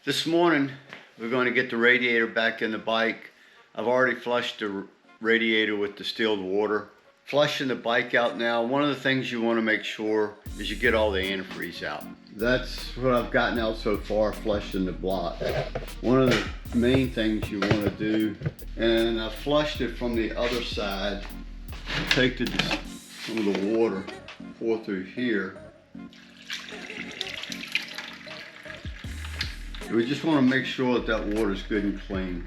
This morning, we're going to get the radiator back in the bike. I've already flushed the radiator with distilled water. Flushing the bike out now, one of the things you want to make sure is you get all the antifreeze out. That's what I've gotten out so far, flushing the block. One of the main things you want to do, and I flushed it from the other side, take some of the water, pour through here. We just want to make sure that water is good and clean.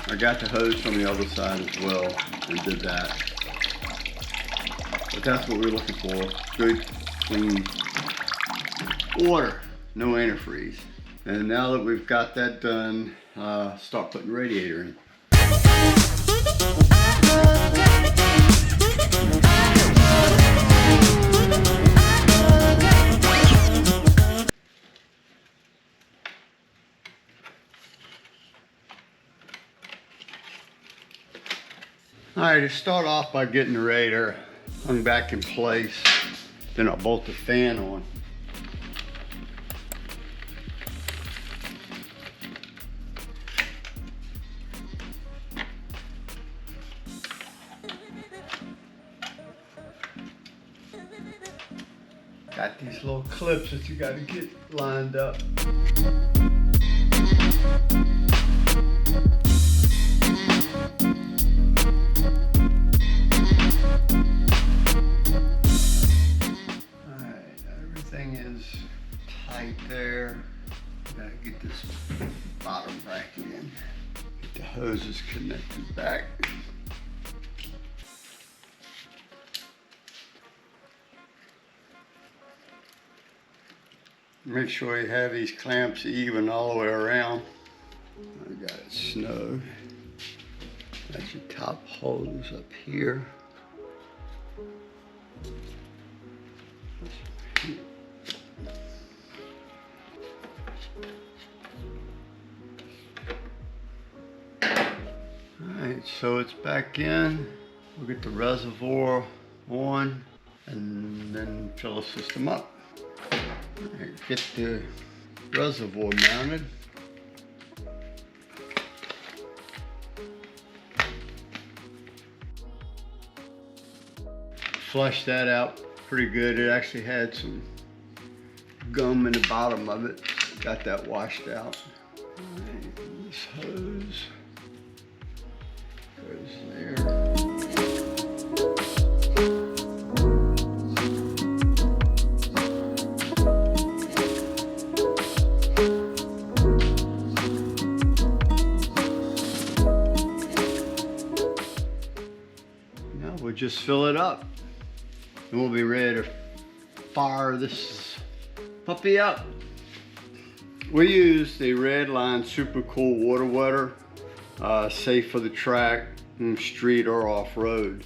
I got the hose from the other side as well and did that. But that's what we're looking for. Good, clean water, no antifreeze. And now that we've got that done, start putting the radiator in. Alright, to start off by getting the radiator hung back in place, then I'll bolt the fan on. Got these little clips that you got to get lined up. There, gotta get this bottom back in. Get the hoses connected back. Make sure you have these clamps even all the way around. I got it snug. That's your top hose up here. So it's back in. We'll get the reservoir on and then fill the system up. Right, get the reservoir mounted. Flush that out pretty good. It actually had some gum in the bottom of it. Got that washed out. Right, this hose goes there. Now we'll just fill it up and we'll be ready to fire this puppy up. We use the Redline Super Cool Water Wetter, safe for the track, street or off-road.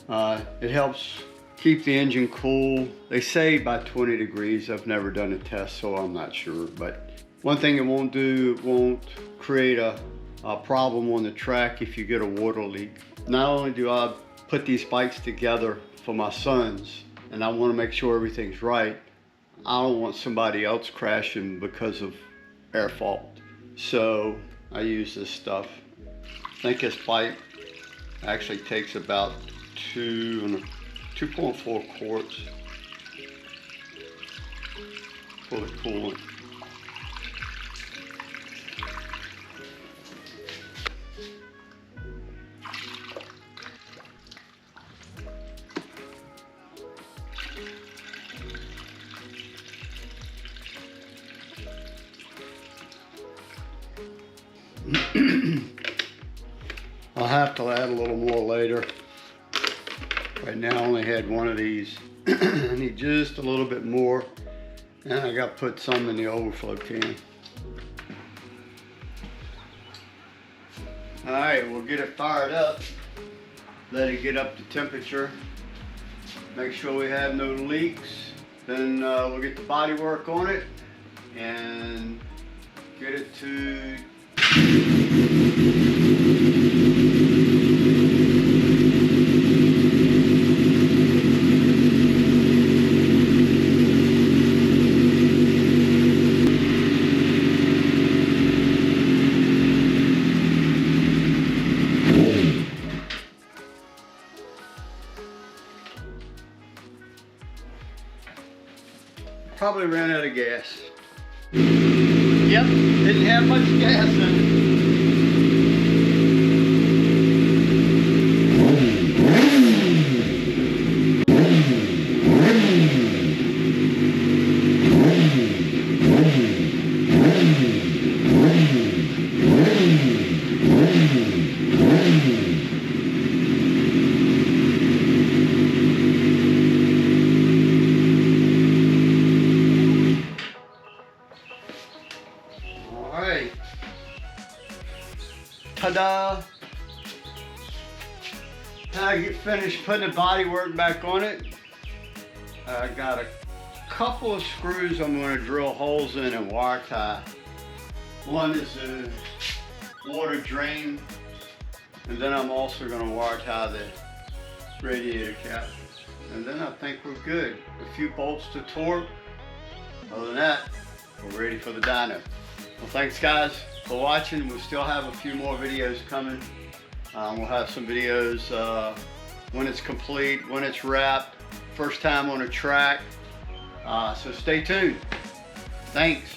It helps keep the engine cool. They say by 20 degrees. I've never done a test, so I'm not sure. But one thing it won't do, it won't create a problem on the track if you get a water leak. Not only do I put these bikes together for my sons, and I want to make sure everything's right, I don't want somebody else crashing because of air fault. So I use this stuff. I think this bike actually takes about 2.4 quarts for the coolant. I'll have to add a little more later. Right now I only had one of these. I need just a little bit more, and I got to put some in the overflow can. Alright, we'll get it fired up, let it get up to temperature, make sure we have no leaks, then we'll get the body work on it and get it to Probably ran out of gas. Yep, didn't have much gas in it. Alright. Ta-da! Now I get finished putting the bodywork back on it. I got a couple of screws I'm going to drill holes in and wire tie. One is a water drain, and then I'm also going to wire tie the radiator cap. And then I think we're good. A few bolts to torque. Other than that, we're ready for the dyno. Well, thanks guys for watching. We'll still have a few more videos coming. We'll have some videos when it's complete, when it's wrapped, first time on a track. So stay tuned. Thanks.